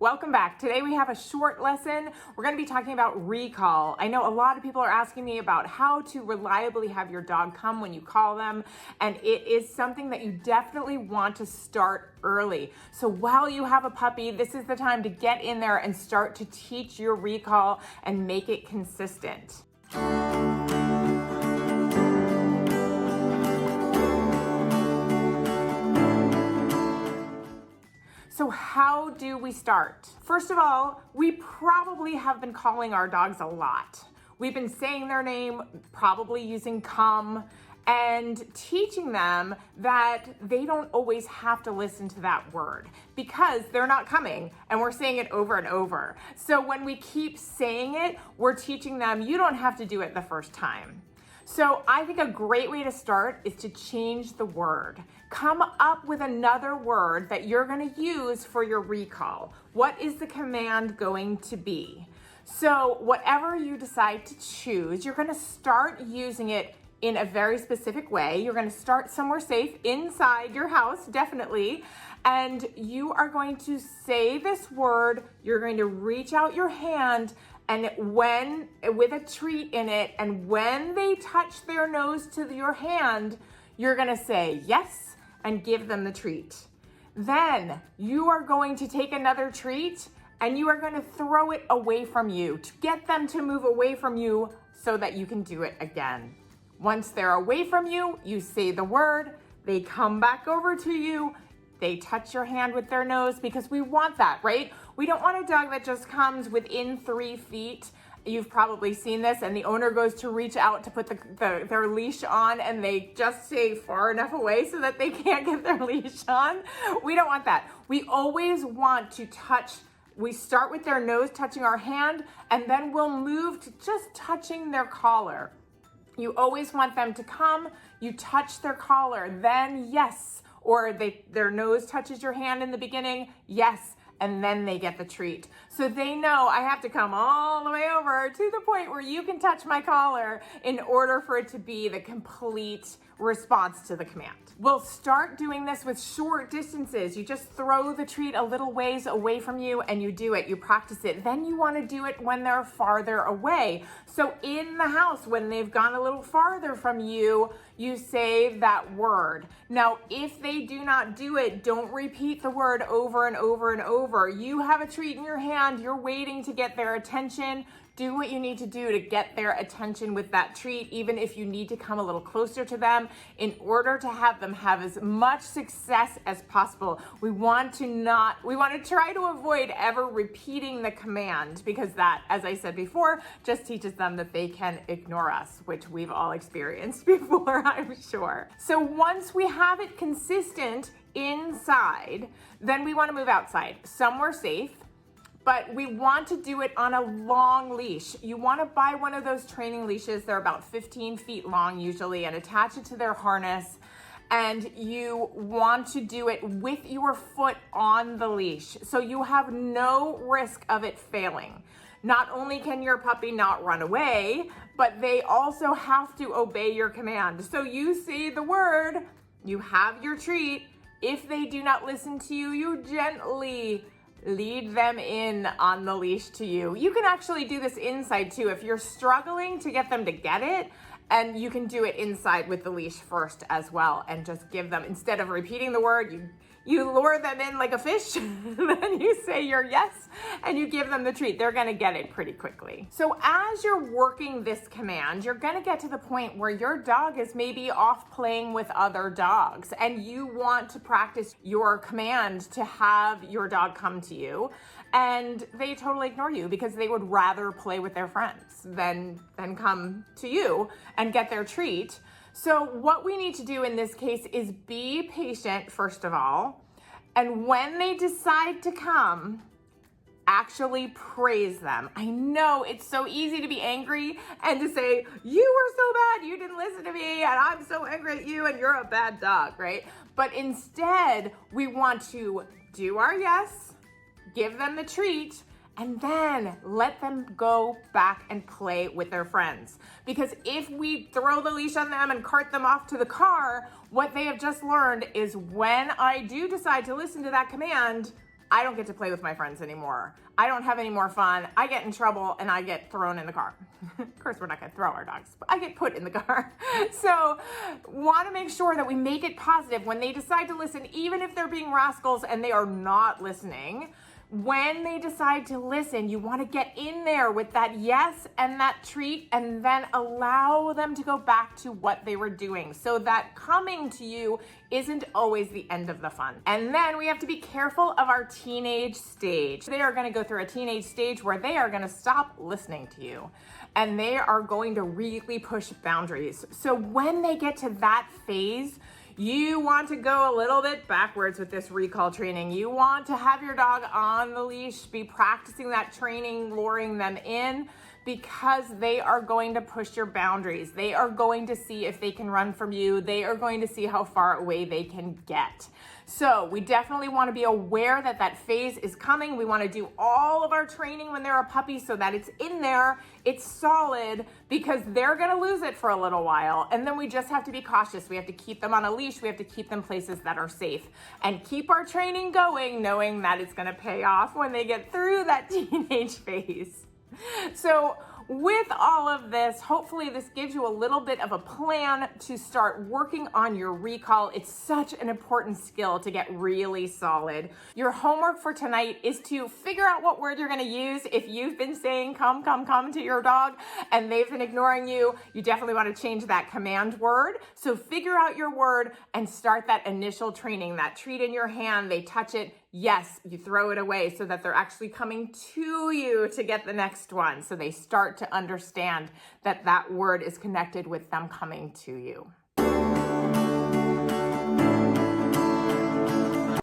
Welcome back. Today we have a short lesson. We're going to be talking about recall. I know a lot of people are asking me about how to reliably have your dog come when you call them, and it is something that you definitely want to start early. So while you have a puppy, this is the time to get in there and start to teach your recall and make it consistent. So how do we start? First of all, we probably have been calling our dogs a lot. We've been saying their name, probably using come, and teaching them that they don't always have to listen to that word because they're not coming and we're saying it over and over. So when we keep saying it, we're teaching them you don't have to do it the first time. So I think a great way to start is to change the word. Come up with another word that you're going to use for your recall. What is the command going to be? So whatever you decide to choose, you're going to start using it in a very specific way. You're going to start somewhere safe inside your house, definitely. And you are going to say this word. You're going to reach out your hand and when, with a treat in it, and when they touch their nose to your hand, you're gonna say yes and give them the treat. Then you are going to take another treat and you are gonna throw it away from you to get them to move away from you so that you can do it again. Once they're away from you, you say the word, they come back over to you, they touch your hand with their nose because we want that, right? We don't want a dog that just comes within 3 feet. You've probably seen this, and the owner goes to reach out to put their leash on and they just stay far enough away so that they can't get their leash on. We don't want that. We always want to touch. We start with their nose touching our hand, and then we'll move to just touching their collar. You always want them to come, you touch their collar, then yes, or their nose touches your hand in the beginning, yes, and then they get the treat. So they know I have to come all the way over to the point where you can touch my collar in order for it to be the complete response to the command. We'll start doing this with short distances. You just throw the treat a little ways away from you and you do it, you practice it. Then you want to do it when they're farther away. So in the house, when they've gone a little farther from you, you say that word. Now, if they do not do it, don't repeat the word over and over and over. You have a treat in your hand, you're waiting to get their attention. Do what you need to do to get their attention with that treat, even if you need to come a little closer to them in order to have them have as much success as possible. We want to try to avoid ever repeating the command because that, as I said before, just teaches them that they can ignore us, which we've all experienced before, I'm sure. So once we have it consistent inside, then we want to move outside, somewhere safe. But we want to do it on a long leash. You want to buy one of those training leashes. They're about 15 feet long usually, and attach it to their harness. And you want to do it with your foot on the leash. So you have no risk of it failing. Not only can your puppy not run away, but they also have to obey your command. So you say the word, you have your treat. If they do not listen to you, you gently lead them in on the leash to you. You can actually do this inside too. If you're struggling to get them to get it, and you can do it inside with the leash first as well and just give them, instead of repeating the word, you lure them in like a fish, then you say your yes and you give them the treat. They're gonna get it pretty quickly. So as you're working this command, you're gonna get to the point where your dog is maybe off playing with other dogs and you want to practice your command to have your dog come to you, and they totally ignore you because they would rather play with their friends than come to you and get their treat. So what we need to do in this case is be patient, first of all, and when they decide to come, actually praise them. I know it's so easy to be angry and to say, you were so bad, you didn't listen to me, and I'm so angry at you, and you're a bad dog, right? But instead, we want to do our yes, give them the treat, and then let them go back and play with their friends. Because if we throw the leash on them and cart them off to the car, what they have just learned is when I do decide to listen to that command, I don't get to play with my friends anymore. I don't have any more fun. I get in trouble and I get thrown in the car. Of course, we're not gonna throw our dogs, but I get put in the car. So wanna make sure that we make it positive when they decide to listen, even if they're being rascals and they are not listening. When they decide to listen, you want to get in there with that yes and that treat, and then allow them to go back to what they were doing, so that coming to you isn't always the end of the fun. And then we have to be careful of our teenage stage. They are going to go through a teenage stage where they are going to stop listening to you, and they are going to really push boundaries. So when they get to that phase, you want to go a little bit backwards with this recall training. You want to have your dog on the leash, be practicing that training, luring them in, because they are going to push your boundaries. They are going to see if they can run from you. They are going to see how far away they can get. So we definitely want to be aware that that phase is coming. We want to do all of our training when they're a puppy so that it's in there, it's solid, because they're going to lose it for a little while. And then we just have to be cautious. We have to keep them on a leash. We have to keep them places that are safe and keep our training going, knowing that it's going to pay off when they get through that teenage phase. So with all of this, hopefully this gives you a little bit of a plan to start working on your recall. It's such an important skill to get really solid. Your homework for tonight is to figure out what word you're going to use. If you've been saying come, come, come to your dog and they've been ignoring you, you definitely want to change that command word. So figure out your word and start that initial training. That treat in your hand, they touch it. Yes, you throw it away so that they're actually coming to you to get the next one. So they start to understand that that word is connected with them coming to you.